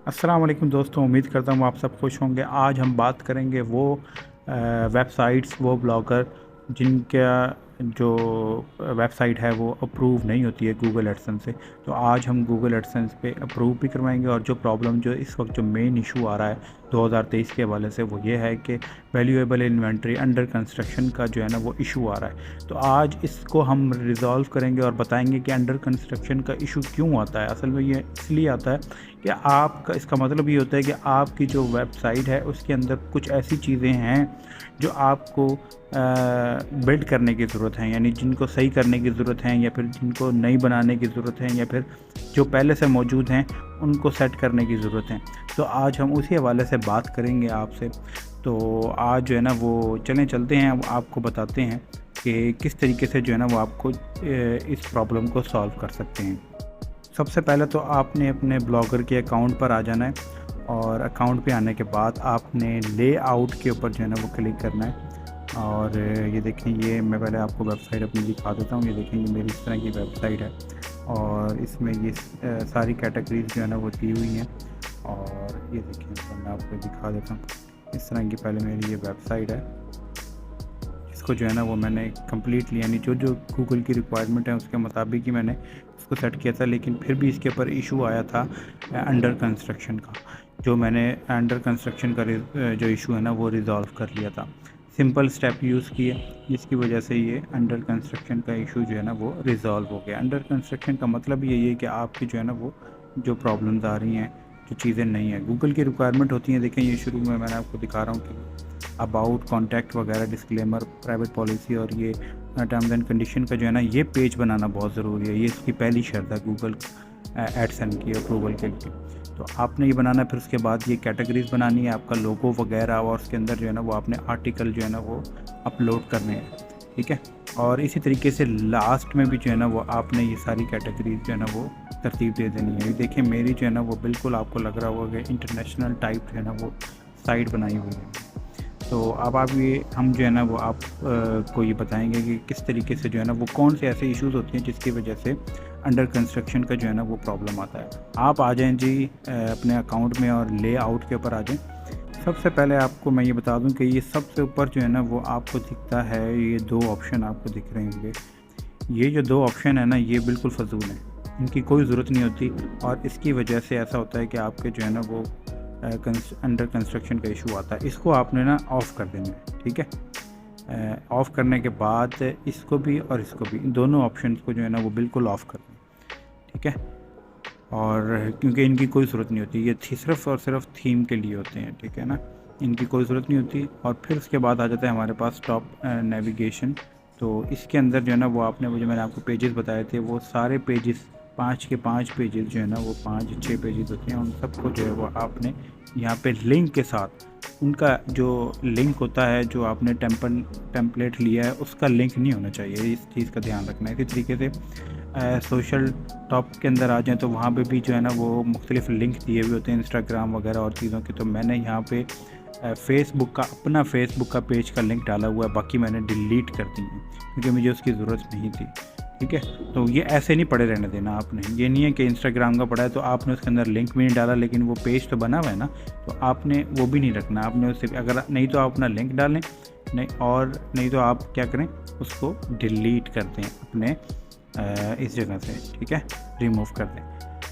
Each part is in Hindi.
अस्सलाम वालेकुम दोस्तों, उम्मीद करता हूँ आप सब खुश होंगे। आज हम बात करेंगे वो वेबसाइट्स, वो ब्लॉगर जिनका जो वेबसाइट है वो अप्रूव नहीं होती है गूगल एडसेंस से। तो आज हम गूगल एडसेंस पे अप्रूव भी करवाएंगे। और जो प्रॉब्लम जो इस वक्त जो मेन इशू आ रहा है 2023 के हवाले से, वो ये है कि वैल्यूएबल इन्वेंट्री अंडर कंस्ट्रक्शन का जो है ना वो इशू आ रहा है। तो आज इसको हम रिज़ॉल्व करेंगे और बताएंगे कि अंडर कंस्ट्रक्शन का इशू क्यों आता है। असल में ये इसलिए आता है कि आपका, इसका मतलब ये होता है कि आपकी जो वेबसाइट है उसके अंदर कुछ ऐसी चीज़ें हैं जो आपको बिल्ड करने की ज़रूरत है, यानी जिनको सही करने की ज़रूरत है, या फिर जिनको नई बनाने की ज़रूरत है, या फिर जो पहले से मौजूद हैं उनको सेट करने की ज़रूरत है। तो आज हम उसी हवाले से बात करेंगे आपसे। तो आज जो है ना वो चलते हैं, अब आपको बताते हैं कि किस तरीके से जो है ना वो आपको इस प्रॉब्लम को सॉल्व कर सकते हैं। सबसे पहले तो आपने अपने ब्लॉगर के अकाउंट पर आ जाना है, और अकाउंट पे आने के बाद आपने लेआउट के ऊपर जो है ना वो क्लिक करना है। और ये देखें, ये मैं पहले आपको वेबसाइट अपनी दिखा देता हूँ। ये देखें, ये मेरी इस तरह की वेबसाइट है और इसमें ये सारी कैटेगरीज जो है ना वो दी हुई हैं। और ये देखें, तो मैं आपको दिखा देता हूँ। इस तरह की पहले मेरी ये वेबसाइट है, इसको जो है ना वो मैंने कम्प्लीटली, यानी जो जो गूगल की रिक्वायरमेंट है उसके मुताबिक ही मैंने इसको सेट किया था। लेकिन फिर भी इसके ऊपर इशू आया था अंडर कंस्ट्रक्शन का, जो मैंने अंडर कंस्ट्रक्शन का जो इशू है ना वो रिज़ॉल्व कर लिया था। सिंपल स्टेप यूज़ किए, जिसकी वजह से ये अंडर कंस्ट्रक्शन का इशू जो है ना वो रिज़ॉल्व हो गया। अंडर कंस्ट्रक्शन का मतलब यही है कि आपकी जो है ना वो जो प्रॉब्लम्स आ रही हैं, जो चीज़ें नहीं हैं, गूगल की रिक्वायरमेंट होती हैं। देखें, ये शुरू में मैंने आपको दिखा रहा हूँ कि अबाउट, कॉन्टैक्ट वगैरह, डिस्क्लेमर, प्राइवेट पॉलिसी और ये टर्म्स एंड कंडीशन का जो है ना ये पेज बनाना बहुत ज़रूरी है। ये इसकी पहली शर्त है गूगल एडसेंस की अप्रूवल के लिए। तो आपने ये बनाना है। फिर उसके बाद ये कैटेगरीज बनानी है, आपका लोगो वगैरह, और उसके अंदर जो है ना वो आपने आर्टिकल जो है ना वो अपलोड करने हैं, ठीक है। और इसी तरीके से लास्ट में भी जो है ना वो आपने ये सारी कैटेगरीज जो है ना वो तरतीब दे देनी है। देखिए, मेरी जो है ना वो बिल्कुल आपको लग रहा होगा कि इंटरनेशनल टाइप जो है ना वो साइट बनाई हुई है। तो अब आप ये, हम जो है ना वो आप को ये बताएंगे कि किस तरीके से जो है ना वो कौन से ऐसे इश्यूज़ होते हैं जिसकी वजह से अंडर कंस्ट्रक्शन का जो है ना वो प्रॉब्लम आता है। आप आ जाएं जी अपने अकाउंट में और लेआउट के ऊपर आ जाएं। सबसे पहले आपको मैं ये बता दूं कि ये सबसे ऊपर जो है ना वो आपको दिखता है, ये दो ऑप्शन आपको दिख रहे होंगे। ये जो दो ऑप्शन है ना ये बिल्कुल फजूल हैं, इनकी कोई ज़रूरत नहीं होती। और इसकी वजह से ऐसा होता है कि आपके जो है ना वो अंडर कंस्ट्रक्शन का इशू आता है। इसको आपने ना ऑफ़ कर देना है, ठीक है। ऑफ़ करने के बाद इसको भी और इसको भी, इन दोनों ऑप्शन को जो है ना वो बिल्कुल ऑफ़ कर दें, ठीक है। और क्योंकि इनकी कोई ज़रूरत नहीं होती, ये सिर्फ़ और सिर्फ थीम के लिए होते हैं, ठीक है ना, इनकी कोई ज़रूरत नहीं होती। और फिर उसके बाद आ जाता है हमारे पास टॉप नेविगेशन। तो इसके अंदर जो है ना वो आपने, वो जो मैंने आपको पेजेस बताए थे, वो सारे पेजेस 5 के 5 पेजेस जो है ना वो 5-6 पेजेस होते हैं, उन सबको जो है वो आपने यहाँ पे लिंक के साथ, उनका जो लिंक होता है, जो आपने टेम्पलेट लिया है उसका लिंक नहीं होना चाहिए। इस चीज़ का ध्यान रखना है। इसी तरीके से सोशल टॉप के अंदर आ जाएँ तो वहाँ पे भी जो है ना वो मुख्तलिफ लिंक दिए हुए होते हैं इंस्टाग्राम वगैरह और चीज़ों के। तो मैंने यहाँ पे फेसबुक का, अपना फेसबुक का पेज का लिंक डाला हुआ है, बाकी मैंने डिलीट कर दी है क्योंकि मुझे उसकी ज़रूरत नहीं थी, ठीक है। तो ये ऐसे नहीं पड़े रहने देना आपने। ये नहीं है कि इंस्टाग्राम का पड़ा है तो आपने उसके अंदर लिंक भी नहीं डाला, लेकिन वो पेज तो बना हुआ है ना, तो आपने वो भी नहीं रखना। आपने उससे, अगर नहीं तो आप अपना लिंक डालें, नहीं और नहीं तो आप क्या करें, उसको डिलीट कर दें अपने इस जगह से, ठीक है, रिमूव कर दें।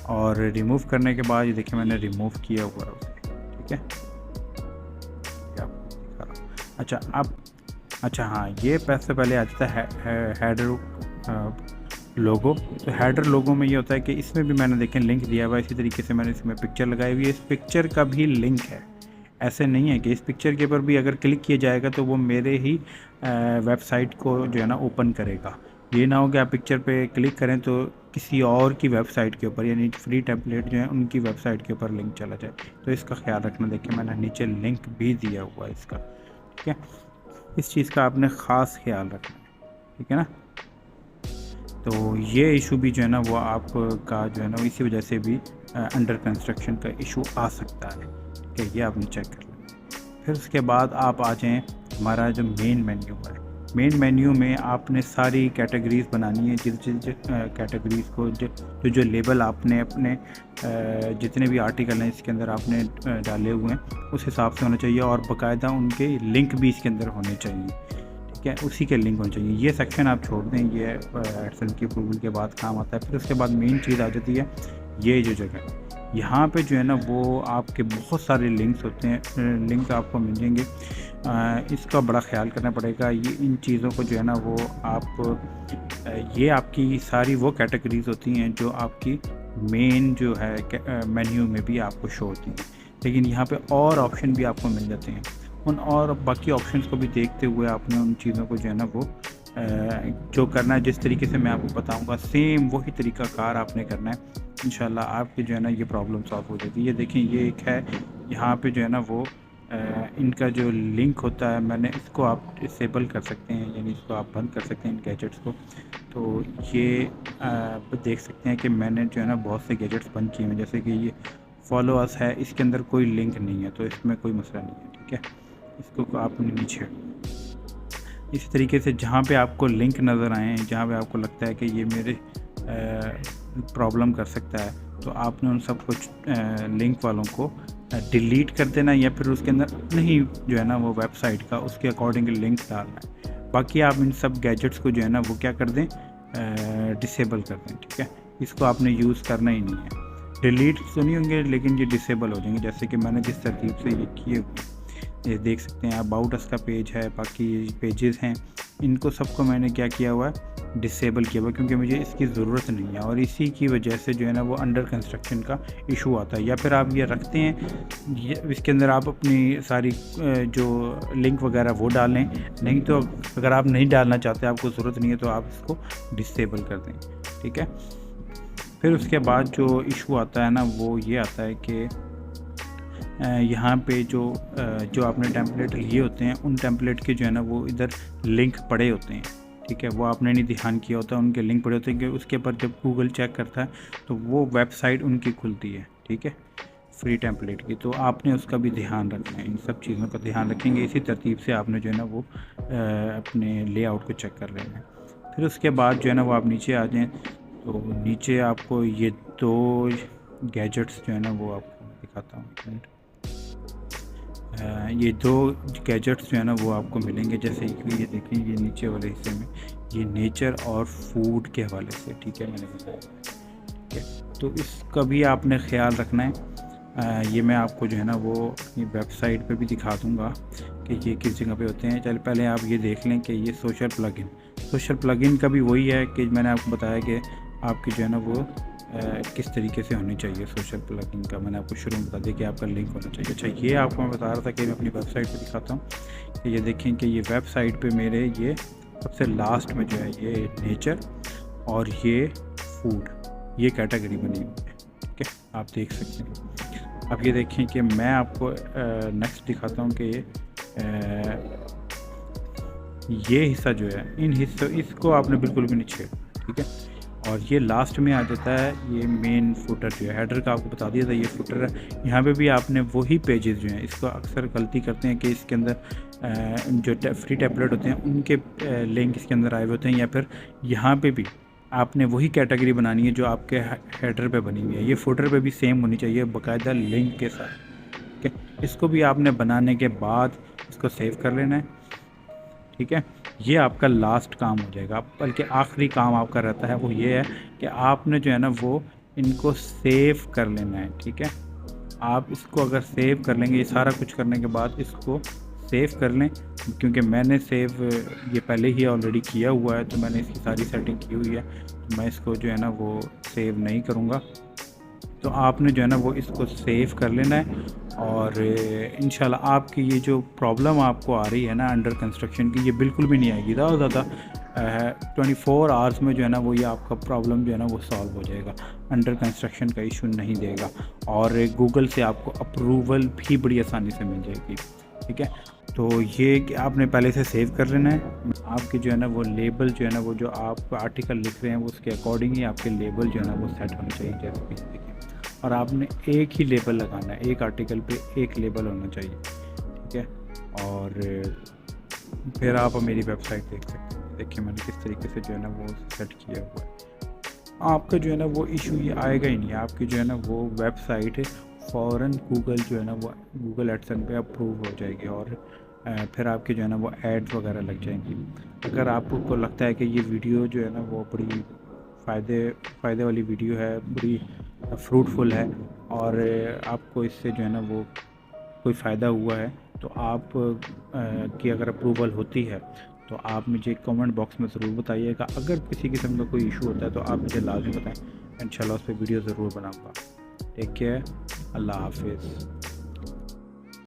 और रिमूव करने के बाद ये देखिए मैंने रिमूव किया हुआ है उसे, ठीक है। आपको दिखा रहा हूँ। अच्छा, अब अच्छा हाँ, ये पैसे पहले आ जाता है हेडर लोगो। तो हेडर लोगो में ये होता है कि इसमें भी मैंने देखें लिंक दिया हुआ है। इसी तरीके से मैंने इसमें पिक्चर लगाई हुई है, इस पिक्चर का भी लिंक है। ऐसे नहीं है कि इस पिक्चर के ऊपर भी अगर क्लिक किया जाएगा तो वो मेरे ही वेबसाइट को जो है ना ओपन करेगा। ये ना हो कि आप पिक्चर पे क्लिक करें तो किसी और की वेबसाइट के ऊपर, यानी फ्री टेम्पलेट जो है उनकी वेबसाइट के ऊपर लिंक चला जाए। तो इसका ख्याल रखना। देखिए मैंने नीचे लिंक भी दिया हुआ है इसका, ठीक है। इस चीज़ का आपने ख़ास ख्याल रखना है, ठीक है ना। तो ये इशू भी जो है ना वो आपका जो है ना इसी वजह से भी अंडर कंस्ट्रक्शन का इशू आ सकता है, ठीक है। ये आपने चेक कर लेना। फिर उसके बाद आप आ जाएँ, हमारा जो मेन मेन्यू है, मेन मेन्यू में आपने सारी कैटेगरीज़ बनानी है, जिस जिस कैटेगरीज़ को जो लेबल आपने अपने जितने भी आर्टिकल हैं इसके अंदर आपने डाले हुए हैं उस हिसाब से होना चाहिए, और बाकायदा उनके लिंक भी इसके अंदर होने चाहिए, ठीक है, उसी के लिंक होने चाहिए। ये सेक्शन आप छोड़ दें, ये एडसेंस की अप्रूवल के बाद काम आता है। फिर उसके बाद मेन चीज़ आ जाती है ये जो जगह है, यहाँ पे जो है ना वो आपके बहुत सारे लिंक्स होते हैं, लिंक्स आपको मिल जाएंगे। इसका बड़ा ख्याल करना पड़ेगा, ये इन चीज़ों को जो है ना वो आप ये आपकी सारी वो कैटेगरीज़ होती हैं जो आपकी मेन जो है मेन्यू में भी आपको शो होती हैं, लेकिन यहाँ पे और ऑप्शन भी आपको मिल जाते हैं। उन और बाकी ऑप्शंस को भी देखते हुए आपने उन चीज़ों को जो है ना वो जो करना है, जिस तरीके से मैं आपको बताऊंगा सेम वही तरीका कार आपने करना है। इंशाल्लाह आपकी जो है ना ये प्रॉब्लम सॉल्व हो जाएगी। ये देखें, ये एक है यहाँ पे जो है ना वो इनका जो लिंक होता है, मैंने इसको आप डिसेबल कर सकते हैं, यानी इसको आप बंद कर सकते हैं इन गैजेट्स को। तो ये देख सकते हैं कि मैंने जो है ना बहुत से गैजेट्स बंद किए हैं, जैसे कि ये फॉलो अस है, इसके अंदर कोई लिंक नहीं है तो इसमें कोई मसला नहीं है, ठीक है। इसको आपने नीचे इसी तरीके से जहाँ पे आपको लिंक नज़र आए, जहाँ पे आपको लगता है कि ये मेरे प्रॉब्लम कर सकता है, तो आपने उन सब कुछ लिंक वालों को डिलीट कर देना, या फिर उसके अंदर नहीं जो है ना वो वेबसाइट का उसके अकॉर्डिंग लिंक डालना है। बाकी आप इन सब गैजेट्स को जो है ना वो क्या कर दें, डिसेबल कर दें, ठीक है। इसको आपने यूज़ करना ही नहीं है। डिलीट तो नहीं होंगे लेकिन ये डिसेबल हो जाएंगे, जैसे कि मैंने जिस तरतीब से ये किए हुए ये देख सकते हैं। अबाउट अस का पेज है, बाकी पेजेस हैं, इनको सबको मैंने क्या किया हुआ है, डिसेबल किया हुआ, क्योंकि मुझे इसकी ज़रूरत नहीं है, और इसी की वजह से जो है ना वो अंडर कंस्ट्रक्शन का इशू आता है। या फिर आप ये रखते हैं, ये इसके अंदर आप अपनी सारी जो लिंक वगैरह वो डालें, नहीं तो अगर आप नहीं डालना चाहते, आपको ज़रूरत नहीं है, तो आप इसको डिसेबल कर दें, ठीक है। फिर उसके बाद जो इशू आता है ना वो ये आता है कि यहाँ पे जो आपने टेम्पलेट लिए होते हैं, उन टेम्पलेट के जो है ना वो इधर लिंक पड़े होते हैं, ठीक है। वो आपने नहीं ध्यान किया होता, उनके लिंक पड़े होते हैं कि उसके ऊपर जब गूगल चेक करता है तो वो वेबसाइट उनकी खुलती है, ठीक है, फ्री टेम्पलेट की। तो आपने उसका भी ध्यान रखना है, इन सब चीज़ों का ध्यान रखेंगे, इसी तरतीब से आपने जो है ना वो अपने लेआउट को चेक कर लेना है। फिर उसके बाद जो है ना वो आप नीचे आ जाएँ, तो नीचे आपको ये दो गैजेट्स जो है ना वो आपको दिखाता हूँ। ये दो गैजेट्स जो है ना वो आपको मिलेंगे, जैसे कि ये देखें, ये नीचे वाले हिस्से में ये नेचर और फूड के हवाले से, ठीक है, मैंने बताया, ठीक है। तो इसका भी आपने ख्याल रखना है। ये मैं आपको जो है ना वो अपनी वेबसाइट पे भी दिखा दूँगा कि ये किस जगह पे होते हैं। चल पहले आप ये देख लें कि ये सोशल प्लगइन का भी वही है कि मैंने आपको बताया कि आपकी जो है ना वो किस तरीके से होनी चाहिए। सोशल प्लगइन का मैंने आपको शुरू में बता दिया कि आपका लिंक होना चाहिए। अच्छा, ये आपको मैं बता रहा था कि मैं अपनी वेबसाइट पे दिखाता हूँ कि ये देखें कि ये वेबसाइट पे मेरे ये सबसे लास्ट में जो है ये नेचर और ये फूड, ये कैटेगरी बनी हुई है, ठीक है, आप देख सकते हैं। अब ये देखें कि मैं आपको नेक्स्ट दिखाता हूँ कि ये हिस्सा जो है, इन हिस्सों इसको आपने बिल्कुल भी नहीं छेड़ा, ठीक है। और ये लास्ट में आ जाता है ये मेन फुटर जो है, हेडर का आपको बता दिया था ये फुटर है। यहाँ पे भी आपने वही पेजेस जो हैं, इसको अक्सर गलती करते हैं कि इसके अंदर जो फ्री टेम्पलेट होते हैं उनके लिंक इसके अंदर आए हुए होते हैं, या फिर यहाँ पे भी आपने वही कैटेगरी बनानी है जो आपके हेडर पे बनी हुई है। ये फुटर पे भी सेम होनी चाहिए बाकायदा लिंक के साथ, ठीक है। इसको भी आपने बनाने के बाद इसको सेव कर लेना है, ठीक है। ये आपका लास्ट काम हो जाएगा, बल्कि आखिरी काम आपका रहता है वो ये है कि आपने जो है ना वो इनको सेव कर लेना है, ठीक है। आप इसको अगर सेव कर लेंगे, ये सारा कुछ करने के बाद इसको सेव कर लें, क्योंकि मैंने सेव ये पहले ही ऑलरेडी किया हुआ है, तो मैंने इसकी सारी सेटिंग की हुई है, तो मैं इसको जो है ना वो सेव नहीं करूँगा। तो आपने जो है ना वो इसको सेव कर लेना है, और इंशाल्लाह आपकी ये जो प्रॉब्लम आपको आ रही है ना अंडर कंस्ट्रक्शन की, ये बिल्कुल भी नहीं आएगी। ज़्यादा 24 आवर्स में जो है ना वो ये आपका प्रॉब्लम जो है ना वो सॉल्व हो जाएगा, अंडर कंस्ट्रक्शन का इशू नहीं देगा, और गूगल से आपको अप्रूवल भी बड़ी आसानी से मिल जाएगी, ठीक है। तो ये कि आपने पहले से सेव कर लेना है। आपके जो है ना वो लेबल जो है ना वो जो आप आर्टिकल लिख रहे हैं वो उसके अकॉर्डिंग ही आपके लेबल जो है ना वो सेट होने चाहिए, जैसे कि देखिए। और आपने एक ही लेबल लगाना है, एक आर्टिकल पे एक लेबल होना चाहिए, ठीक है। और फिर आप मेरी वेबसाइट देख सकते हैं। देखिए मैंने किस तरीके से जो है ना वो सेट किया हुआ है। आपका जो है ना वो इशू ये आएगा ही नहीं, आपकी जो है ना वो वेबसाइट फ़ौरन गूगल जो है ना वो गूगल एडसेंस पे अप्रूव हो जाएगी, और फिर आपके जो है ना वो एड्स वगैरह लग जाएंगी। अगर आपको लगता है कि ये वीडियो जो है ना वो बड़ी फ़ायदे वाली वीडियो है, बड़ी फ्रूटफुल है, और आपको इससे जो है ना वो कोई फ़ायदा हुआ है, तो आप की अगर अप्रूवल होती है तो आप मुझे कमेंट बॉक्स में ज़रूर बताइएगा। अगर किसी किस्म का कोई इशू होता है तो आप मुझे लाजमी बताएं, इंशाल्लाह उस पर वीडियो ज़रूर बनाऊँगा। टेक केयर, अल्लाह हाफिज़।